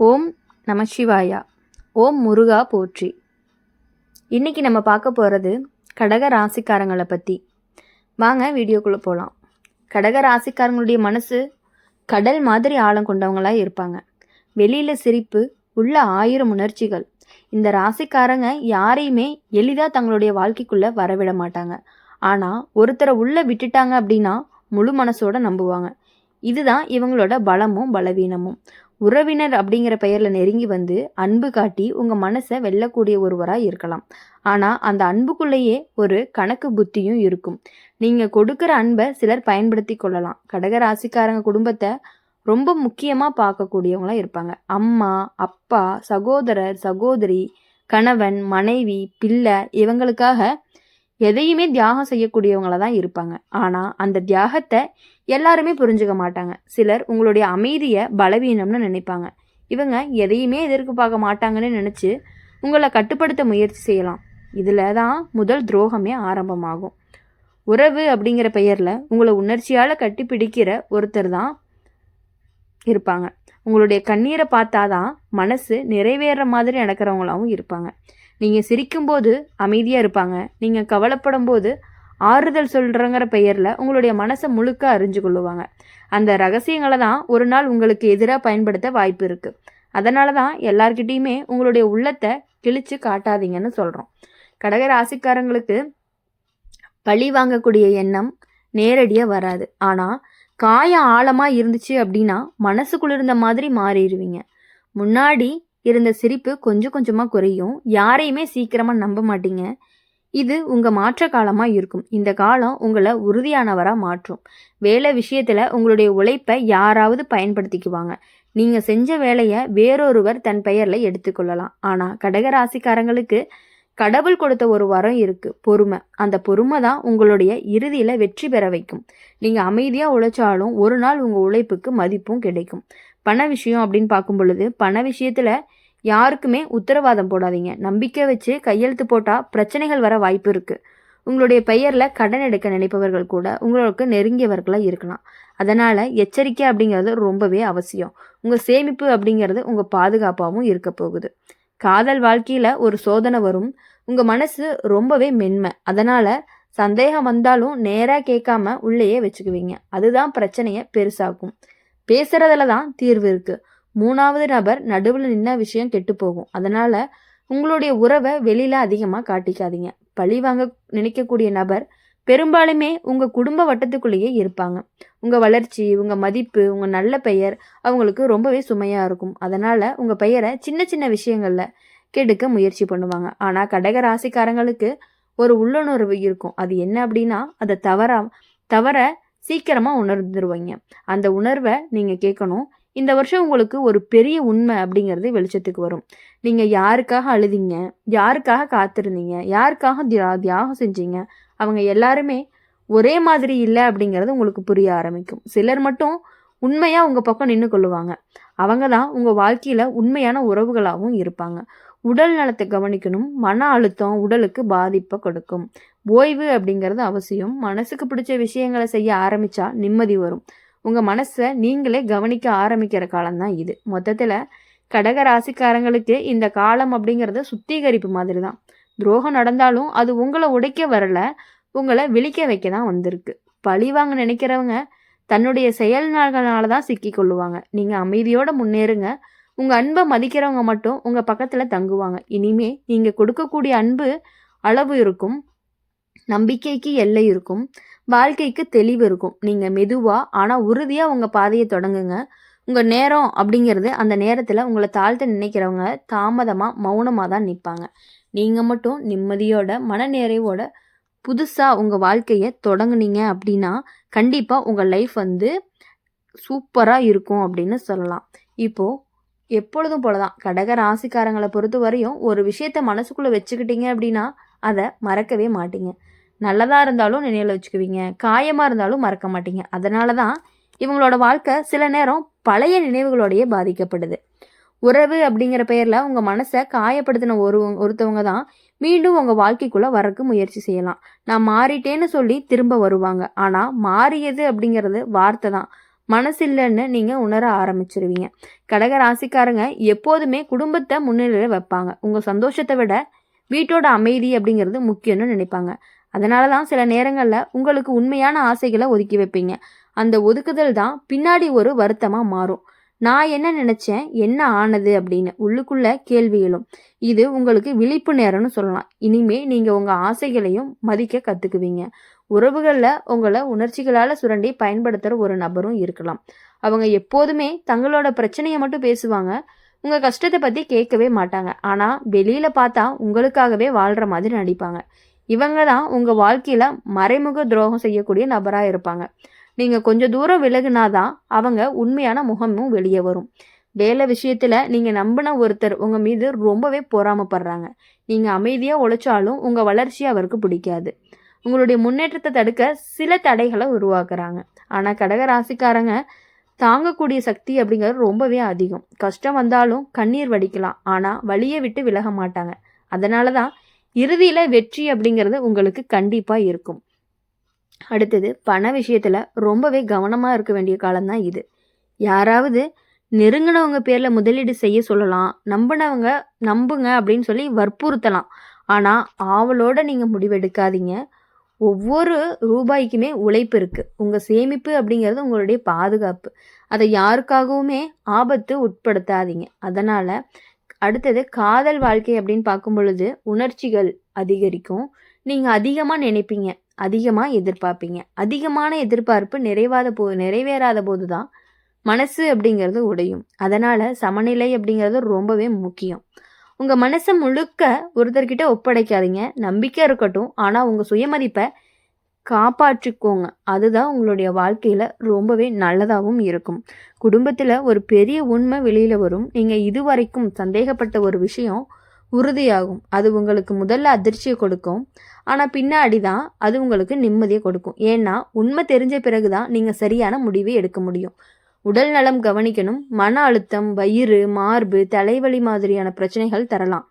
ஓம் நமசிவாயா. ஓம் முருகா போற்றி. இன்னைக்கு நம்ம பார்க்க போகிறது கடக ராசிக்காரங்களை பற்றி. வாங்க வீடியோக்குள்ளே போகலாம். கடக ராசிக்காரங்களுடைய மனசு கடல் மாதிரி ஆழம் கொண்டவங்களாக இருப்பாங்க. வெளியில் சிரிப்பு, உள்ள 1000 உணர்ச்சிகள். இந்த ராசிக்காரங்க யாரையுமே எளிதாக தங்களுடைய வாழ்க்கைக்குள்ளே வரவிட மாட்டாங்க. ஆனால் ஒருத்தரை உள்ளே விட்டுட்டாங்க அப்படின்னா முழு மனசோட நம்புவாங்க. இதுதான் இவங்களோட பலமும் பலவீனமும். உறவினர் அப்படிங்கிற பெயரில் நெருங்கி வந்து அன்பு காட்டி உங்கள் மனசை வெல்லக்கூடிய ஒருவராக இருக்கலாம். ஆனால் அந்த அன்புக்குள்ளேயே ஒரு கணக்கு புத்தியும் இருக்கும். நீங்கள் கொடுக்குற அன்பை சிலர் பயன்படுத்தி கொள்ளலாம். கடக ராசிக்காரங்க குடும்பத்தை ரொம்ப முக்கியமாக பார்க்கக்கூடியவங்களாம் இருப்பாங்க. அம்மா, அப்பா, சகோதரர், சகோதரி, கணவன், மனைவி, பிள்ளை இவங்களுக்காக எதையுமே தியாகம் செய்யக்கூடியவங்கள தான் இருப்பாங்க. ஆனால் அந்த தியாகத்தை எல்லாருமே புரிஞ்சுக்க மாட்டாங்க. சிலர் உங்களுடைய அமைதியை பலவீனம்னு நினைப்பாங்க. இவங்க எதையுமே எதிர்பார்க்க மாட்டாங்கன்னு நினச்சி உங்களை கட்டுப்படுத்த முயற்சி செய்யலாம். இதில் தான் முதல் துரோகமே ஆரம்பமாகும். உறவு அப்படிங்கிற பெயரில் உங்களை உணர்ச்சியால் கட்டி பிடிக்கிற ஒருத்தர் தான் இருப்பாங்க. உங்களுடைய கண்ணீரை பார்த்தாதான் மனசு நிறைவேற மாதிரி நடக்கிறவங்களாகவும் இருப்பாங்க. நீங்கள் சிரிக்கும்போது அமைதியாக இருப்பாங்க. நீங்கள் கவலைப்படும் போது ஆறுதல் சொல்கிறங்கிற பெயரில் உங்களுடைய மனசை முழுக்க அறிஞ்சு கொள்ளுவாங்க. அந்த ரகசியங்களை தான் ஒரு நாள் உங்களுக்கு எதிராக பயன்படுத்த வாய்ப்பு இருக்குது. அதனால தான் எல்லார்கிட்டேயுமே உங்களுடைய உள்ளத்தை கிழிச்சு காட்டாதீங்கன்னு சொல்கிறோம். கடக ராசிக்காரங்களுக்கு பழி வாங்கக்கூடிய எண்ணம் நேரடியாக வராது. ஆனால் காயம் ஆழமாக இருந்துச்சு அப்படின்னா மனசுக்குள்ள இருந்த மாதிரி மாறிடுவீங்க. முன்னாடி இருந்த சிரிப்பு கொஞ்சம் கொஞ்சமாக குறையும். யாரையுமே சீக்கிரமாக நம்ப மாட்டீங்க. இது உங்கள் மாற்ற காலமாக இருக்கும். இந்த காலம் உங்களை உறுதியானவராக மாற்றும். வேலை விஷயத்தில் உங்களுடைய உழைப்பை யாராவது பயன்படுத்திக்குவாங்க. நீங்கள் செஞ்ச வேலையை வேறொருவர் தன் பெயரில் எடுத்துக்கொள்ளலாம். ஆனால் கடகராசிக்காரங்களுக்கு கடவுள் கொடுத்த ஒரு வரம் இருக்குது, பொறுமை. அந்த பொறுமை தான் உங்களுடைய இறுதியில் வெற்றி பெற வைக்கும். நீங்கள் அமைதியாக உழைச்சாலும் ஒரு நாள் உங்கள் உழைப்புக்கு மதிப்பும் கிடைக்கும். பண விஷயம் அப்படின்னு பார்க்கும் பொழுது பண விஷயத்தில் யாருக்குமே உத்தரவாதம் போடாதீங்க. நம்பிக்கை வச்சு கையெழுத்து போட்டால் பிரச்சனைகள் வர வாய்ப்பு இருக்குது. உங்களுடைய பெயரில் கடன் எடுக்க நினைப்பவர்கள் கூட உங்களுக்கு நெருங்கியவர்களாக இருக்கலாம். அதனால் எச்சரிக்கை அப்படிங்கிறது ரொம்பவே அவசியம். உங்கள் சேமிப்பு அப்படிங்கிறது உங்கள் பாதுகாப்பாகவும் இருக்க போகுது. காதல் வாழ்க்கையில் ஒரு சோதனை வரும். உங்கள் மனசு ரொம்பவே மென்மை. அதனால் சந்தேகம் வந்தாலும் நேராக கேட்காம உள்ளேயே வச்சுக்குவீங்க. அதுதான் பிரச்சனையை பெருசாக்கும். பேசுகிறதுல தான் தீர்வு இருக்குது. 3வது நபர் நடுவில் நின்ன விஷயம் கெட்டு போகும். அதனால் உங்களுடைய உறவை வெளியில் அதிகமாக காட்டிக்காதீங்க. பழி வாங்க நினைக்கக்கூடிய நபர் பெரும்பாலுமே உங்கள் குடும்ப வட்டத்துக்குள்ளேயே இருப்பாங்க. உங்கள் வளர்ச்சி, உங்கள் மதிப்பு, உங்கள் நல்ல பெயர் அவங்களுக்கு ரொம்பவே சுமையாக இருக்கும். அதனால் உங்கள் பெயரை சின்ன சின்ன விஷயங்களில் கெடுக்க முயற்சி பண்ணுவாங்க. ஆனால் கடக ராசிக்காரங்களுக்கு ஒரு உள்ளுணர்வு இருக்கும். அது என்ன அப்படின்னா அதை தவற சீக்கிரமாக உணர்ந்துருவீங்க. அந்த உணர்வை நீங்கள் கேட்கணும். இந்த வருஷம் உங்களுக்கு ஒரு பெரிய உண்மை அப்படிங்கிறது வெளிச்சத்துக்கு வரும். நீங்கள் யாருக்காக அழுதிங்க, யாருக்காக காத்திருந்தீங்க, யாருக்காக தியாகம் செஞ்சீங்க, அவங்க எல்லாருமே ஒரே மாதிரி இல்லை அப்படிங்கிறது உங்களுக்கு புரிய ஆரம்பிக்கும். சிலர் மட்டும் உண்மையாக உங்கள் பக்கம் நின்று கொள்ளுவாங்க. அவங்க தான் உங்கள் வாழ்க்கையில் உண்மையான உறவுகளாகவும் இருப்பாங்க. உடல் நலத்தை கவனிக்கணும். மன அழுத்தம் உடலுக்கு பாதிப்பை கொடுக்கும். ஓய்வு அப்படிங்கிறது அவசியம். மனசுக்கு பிடிச்ச விஷயங்களை செய்ய ஆரம்பித்தா நிம்மதி வரும். உங்கள் மனசை நீங்களே கவனிக்க ஆரம்பிக்கிற காலம்தான் இது. மொத்தத்தில் கடக ராசிக்காரங்களுக்கு இந்த காலம் அப்படிங்கிறது சுத்திகரிப்பு மாதிரி தான். துரோகம் நடந்தாலும் அது உங்களை உடைக்க வரல, உங்களை விழிக்க வைக்க தான் வந்திருக்கு. பழி வாங்க நினைக்கிறவங்க தன்னுடைய செயல்னால தான் சிக்கி கொள்ளுவாங்க. நீங்கள் அமைதியோடு முன்னேறுங்க. உங்கள் அன்பை மதிக்கிறவங்க மட்டும் உங்கள் பக்கத்தில் தங்குவாங்க. இனிமே நீங்கள் கொடுக்கக்கூடிய அன்பு அளவு இருக்கும், நம்பிக்கைக்கு எல்லை இருக்கும், வாழ்க்கைக்கு தெளிவு இருக்கும். நீங்கள் மெதுவாக ஆனால் உறுதியாக உங்கள் பாதையை தொடங்குங்க. உங்கள் நேரம் அப்படிங்கிறது அந்த நேரத்தில் உங்களை தாழ்த்த நினைக்கிறவங்க தாமதமாக மௌனமாக தான் நிற்பாங்க. நீங்கள் மட்டும் நிம்மதியோட மன நிறைவோட புதுசாக உங்கள் வாழ்க்கையை தொடங்குனீங்க அப்படின்னா கண்டிப்பாக உங்கள் லைஃப் சூப்பராக இருக்கும் அப்படின்னு சொல்லலாம். இப்போது எப்பொழுதும் போல தான் கடக ராசிக்காரங்களை பொறுத்த வரையும் ஒரு விஷயத்த மனசுக்குள்ளே வச்சுக்கிட்டீங்க அப்படின்னா அதை மறக்கவே மாட்டீங்க. நல்லதாக இருந்தாலும் நினைவில் வச்சுக்குவீங்க, காயமாக இருந்தாலும் மறக்க மாட்டீங்க. அதனால தான் இவங்களோட வாழ்க்கை சில நேரம் பழைய நினைவுகளோடையே பாதிக்கப்படுது. உறவு அப்படிங்கிற பெயரில் உங்கள் மனசை காயப்படுத்தின ஒருத்தவங்க தான் மீண்டும் உங்கள் வாழ்க்கைக்குள்ளே வரக்கு முயற்சி செய்யலாம். நான் மாறிட்டேன்னு சொல்லி திரும்ப வருவாங்க. ஆனால் மாறியது அப்படிங்கிறது வார்த்தை தான். மனசு இல்லைன்னு நீங்கள் உணர ஆரம்பிச்சிருவீங்க. கடக ராசிக்காரங்க எப்போதுமே குடும்பத்தை முன்னிலையில் வைப்பாங்க. உங்கள் சந்தோஷத்தை விட வீட்டோட அமைதி அப்படிங்கிறது முக்கியம்னு நினைப்பாங்க. அதனால தான் சில நேரங்களில் உங்களுக்கு உண்மையான ஆசைகளை ஒதுக்கி வைப்பீங்க. அந்த ஒதுக்குதல் தான் பின்னாடி ஒரு வருத்தமாக மாறும். நான் என்ன நினச்சேன், என்ன ஆனது அப்படின்னு உள்ளுக்குள்ள கேள்வி எழும். இது உங்களுக்கு விழிப்பு நேரம்னு சொல்லலாம். இனிமே நீங்கள் உங்கள் ஆசைகளையும் மதிக்க கற்றுக்குவீங்க. உறவுகளில் உங்களை உணர்ச்சிகளால் சுரண்டி பயன்படுத்துகிற ஒரு நபரும் இருக்கலாம். அவங்க எப்போதுமே தங்களோட பிரச்சனையை மட்டும் பேசுவாங்க. உங்கள் கஷ்டத்தை பற்றி கேட்கவே மாட்டாங்க. ஆனால் வெளியில் பார்த்தா உங்களுக்காகவே வாழ்கிற மாதிரி நடிப்பாங்க. இவங்க தான் உங்கள் வாழ்க்கையில் மறைமுக துரோகம் செய்யக்கூடிய நபராக இருப்பாங்க. நீங்கள் கொஞ்சம் தூரம் விலகுனாதான் அவங்க உண்மையான முகமும் வெளியே வரும். வேலை விஷயத்தில் நீங்கள் நம்பின ஒருத்தர் உங்கள் மீது ரொம்பவே பொறாமப்படுறாங்க. நீங்கள் அமைதியாக உழைச்சாலும் உங்கள் வளர்ச்சி அவருக்கு பிடிக்காது. உங்களுடைய முன்னேற்றத்தை தடுக்க சில தடைகளை உருவாக்குறாங்க. ஆனால் கடக ராசிக்காரங்க தாங்கக்கூடிய சக்தி அப்படிங்கிறது ரொம்பவே அதிகம். கஷ்டம் வந்தாலும் கண்ணீர் வடிக்கலாம், ஆனால் வலியை விட்டு விலக மாட்டாங்க. அதனால தான் இறுதியில் வெற்றி அப்படிங்கிறது உங்களுக்கு கண்டிப்பாக இருக்கும். அடுத்தது பண விஷயத்தில் ரொம்பவே கவனமாக இருக்க வேண்டிய காலம்தான் இது. யாராவது நெருங்கினவங்க பேரில் முதலீடு செய்ய சொல்லலாம், நம்புங்க அப்படின்னு சொல்லி வற்புறுத்தலாம். ஆனால் ஆவலோடு நீங்கள் முடிவெடுக்காதீங்க. ஒவ்வொரு ரூபாய்க்குமே உழைப்பு இருக்குது. உங்கள் சேமிப்பு அப்படிங்கிறது உங்களுடைய பாதுகாப்பு. அதை யாருக்காகவுமே ஆபத்து உட்படுத்தாதீங்க. அதனால் அடுத்தது காதல் வாழ்க்கை அப்படின்னு பார்க்கும் பொழுது உணர்ச்சிகள் அதிகரிக்கும். நீங்கள் அதிகமாக நினைப்பீங்க, அதிகமாக எதிர்பார்ப்பீங்க. அதிகமான எதிர்பார்ப்பு நிறைவேறாத போது தான் மனசு அப்படிங்கிறது உடையும். அதனால் சமநிலை அப்படிங்கிறது ரொம்பவே முக்கியம். உங்கள் மனசை முழுக்க ஒருத்தர்கிட்ட ஒப்படைக்காதீங்க. நம்பிக்கை இருக்கட்டும், ஆனால் உங்கள் சுயமதிப்பை காப்பாற்றிக்கோங்க. அதுதான் உங்களுடைய வாழ்க்கையில் ரொம்பவே நல்லதாகவும் இருக்கும். குடும்பத்தில் ஒரு பெரிய உண்மை வெளியில் வரும். நீங்கள் இதுவரைக்கும் சந்தேகப்பட்ட ஒரு விஷயம் உறுதியாகும். அது உங்களுக்கு முதல்ல அதிர்ச்சியை கொடுக்கும், ஆனால் பின்னாடி தான் அது உங்களுக்கு நிம்மதியை கொடுக்கும். ஏன்னா உண்மை தெரிஞ்ச பிறகு தான் நீங்கள் சரியான முடிவை எடுக்க முடியும். உடல் நலம் கவனிக்கணும். மன அழுத்தம், வயிறு, மார்பு, தலைவலி மாதிரியான பிரச்சனைகள் தரலாம்.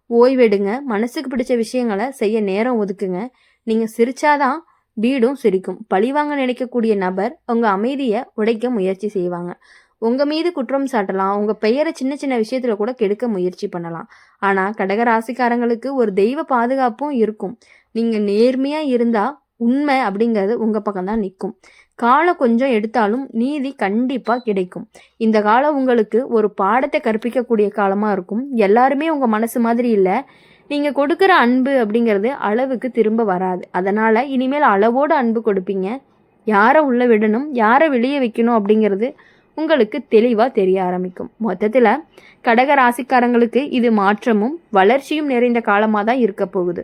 ஓய்வெடுங்க. மனசுக்கு பிடிச்ச விஷயங்களை செய்ய நேரம் ஒதுக்குங்க. நீங்கள் சிரிச்சாதான் வீடும் சிரிக்கும். பழிவாங்க நினைக்கக்கூடிய நபர் உங்கள் அமைதியை உடைக்க முயற்சி செய்வாங்க. உங்கள் மீது குற்றம் சாட்டலாம். உங்கள் பெயரை சின்ன சின்ன விஷயத்தில் கூட கெடுக்க முயற்சி பண்ணலாம். ஆனால் கடக ராசிக்காரங்களுக்கு ஒரு தெய்வ பாதுகாப்பும் இருக்கும். நீங்கள் நேர்மையாக இருந்தால் உண்மை அப்படிங்கிறது உங்கள் பக்கம்தான் நிற்கும். காலம் கொஞ்சம் எடுத்தாலும் நீதி கண்டிப்பாக கிடைக்கும். இந்த காலம் உங்களுக்கு ஒரு பாடத்தை கற்பிக்கக்கூடிய காலமாக இருக்கும். எல்லாருமே உங்கள் மனசு மாதிரி இல்லை. நீங்கள் கொடுக்குற அன்பு அப்படிங்கிறது அளவுக்கு திரும்ப வராது. அதனால் இனிமேல் அளவோடு அன்பு கொடுப்பீங்க. யாரை உள்ளே விடணும், யாரை வெளியே வைக்கணும் அப்படிங்கிறது உங்களுக்கு தெளிவாக தெரிய ஆரம்பிக்கும். மொத்தத்தில் கடக ராசிக்காரங்களுக்கு இது மாற்றமும் வளர்ச்சியும் நிறைந்த காலமாக தான் இருக்க போகுது.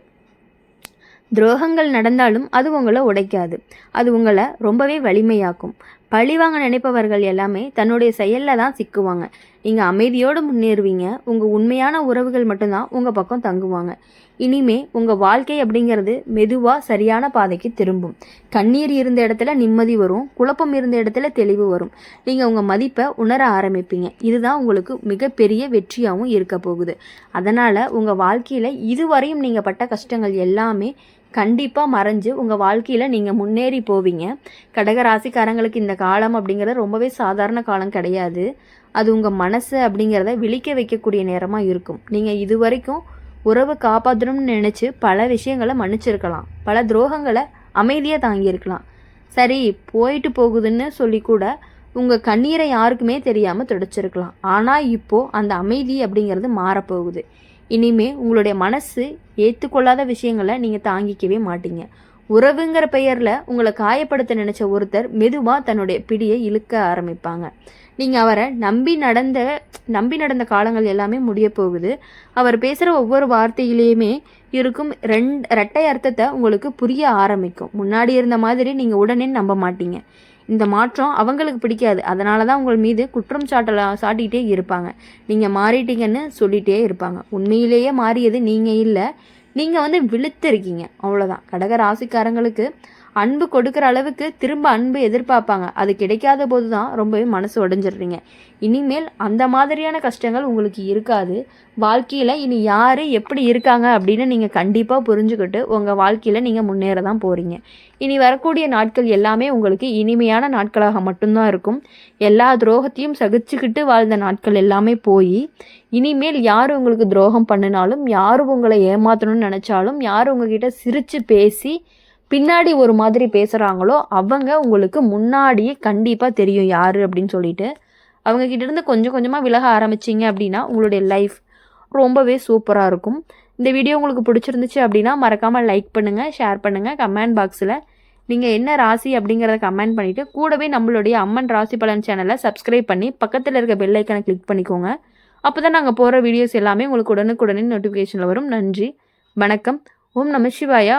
துரோகங்கள் நடந்தாலும் அது உங்களை உடைக்காது. அது உங்களை ரொம்பவே வலிமையாக்கும். பழிவாங்க நினைப்பவர்கள் எல்லாமே தன்னுடைய செயலில் தான் சிக்குவாங்க. நீங்கள் அமைதியோடு முன்னேறுவீங்க. உங்கள் உண்மையான உறவுகள் மட்டும்தான் உங்கள் பக்கம் தங்குவாங்க. இனிமே உங்கள் வாழ்க்கை அப்படிங்கிறது மெதுவாக சரியான பாதைக்கு திரும்பும். கண்ணீர் இருந்த இடத்துல நிம்மதி வரும். குழப்பம் இருந்த இடத்துல தெளிவு வரும். நீங்கள் உங்கள் மதிப்பை உணர ஆரம்பிப்பீங்க. இதுதான் உங்களுக்கு மிகப்பெரிய வெற்றியாகவும் இருக்க போகுது. அதனால் உங்கள் வாழ்க்கையில் இதுவரையும் நீங்கள் பட்ட கஷ்டங்கள் எல்லாமே கண்டிப்பாக மறைஞ்சு உங்கள் வாழ்க்கையில் நீங்கள் முன்னேறி போவீங்க. கடக ராசிக்காரங்களுக்கு இந்த காலம் அப்படிங்கிறது ரொம்பவே சாதாரண காலம் கிடையாது. அது உங்கள் மனசு அப்படிங்கிறத விழிக்க வைக்கக்கூடிய நேரமாக இருக்கும். நீங்கள் இதுவரைக்கும் உறவு காப்பாற்றணும்னு நினச்சி பல விஷயங்களை மன்னிச்சிருக்கலாம். பல துரோகங்களை அமைதியாக தாங்கியிருக்கலாம். சரி போயிட்டு போகுதுன்னு சொல்லி கூட உங்கள் கண்ணீரை யாருக்குமே தெரியாமல் துடைச்சிருக்கலாம். ஆனால் இப்போது அந்த அமைதி அப்படிங்கிறது மாறப்போகுது. இனிமே உங்களுடைய மனசு ஏற்றுக்கொள்ளாத விஷயங்களை நீங்கள் தாங்கிக்கவே மாட்டீங்க. உறவுங்கிற பெயரில் உங்களை காயப்படுத்த நினச்ச ஒருத்தர் மெதுவாக தன்னுடைய பிடியை இழுக்க ஆரம்பிப்பாங்க. நீங்கள் அவரை நம்பி நடந்த காலங்கள் எல்லாமே முடிய போகுது. அவர் பேசுகிற ஒவ்வொரு வார்த்தையிலையுமே இருக்கும் ரெட்டை அர்த்தத்தை உங்களுக்கு புரிய ஆரம்பிக்கும். முன்னாடி இருந்த மாதிரி நீங்கள் உடனே நம்ப மாட்டீங்க. இந்த மாற்றம் அவங்களுக்கு பிடிக்காது. அதனால தான் உங்கள் மீது குற்றம் சாட்டிகிட்டே இருப்பாங்க. நீங்கள் மாறிட்டீங்கன்னு சொல்லிகிட்டே இருப்பாங்க. உண்மையிலேயே மாறியது நீங்கள் இல்லை, நீங்கள் விழுத்திருக்கீங்க, அவ்வளோதான். கடக ராசிக்காரங்களுக்கு அன்பு கொடுக்குற அளவுக்கு திரும்ப அன்பு எதிர்பார்ப்பாங்க. அது கிடைக்காத போது தான் ரொம்பவே மனசு உடைஞ்சிடுறீங்க. இனிமேல் அந்த மாதிரியான கஷ்டங்கள் உங்களுக்கு இருக்காது. வாழ்க்கையில் இனி யார் எப்படி இருக்காங்க அப்படின்னு நீங்கள் கண்டிப்பாக புரிஞ்சுக்கிட்டு உங்கள் வாழ்க்கையில் நீங்கள் முன்னேற தான் போகிறீங்க. இனி வரக்கூடிய நாட்கள் எல்லாமே உங்களுக்கு இனிமையான நாட்களாக மட்டும்தான் இருக்கும். எல்லா துரோகத்தையும் சகிச்சுக்கிட்டு வாழ்ந்த நாட்கள் எல்லாமே போய் இனிமேல் யார் உங்களுக்கு துரோகம் பண்ணினாலும், யார் உங்களை ஏமாற்றணும்னு நினச்சாலும், யார் உங்ககிட்ட சிரித்து பேசி பின்னாடி ஒரு மாதிரி பேசுகிறாங்களோ அவங்க உங்களுக்கு முன்னாடியே கண்டிப்பாக தெரியும் யார் அப்படின்னு சொல்லிட்டு. அவங்கக்கிட்டேருந்து கொஞ்சம் கொஞ்சமாக விலக ஆரம்பிச்சிங்க அப்படின்னா உங்களுடைய லைஃப் ரொம்பவே சூப்பராக இருக்கும். இந்த வீடியோ உங்களுக்கு பிடிச்சிருந்துச்சு அப்படின்னா மறக்காமல் லைக் பண்ணுங்கள், ஷேர் பண்ணுங்கள். கமெண்ட் பாக்ஸில் நீங்கள் என்ன ராசி அப்படிங்கிறத கமெண்ட் பண்ணிவிட்டு கூடவே நம்மளுடைய அம்மன் ராசி பலன் சேனலை சப்ஸ்கிரைப் பண்ணி பக்கத்தில் இருக்க பெல் ஐக்கனை கிளிக் பண்ணிக்கோங்க. அப்போ தான் நாங்கள் போகிற வீடியோஸ் எல்லாமே உங்களுக்கு உடனுக்குடனே நோட்டிஃபிகேஷனில் வரும். நன்றி, வணக்கம். ஓம் நம சிவாயா.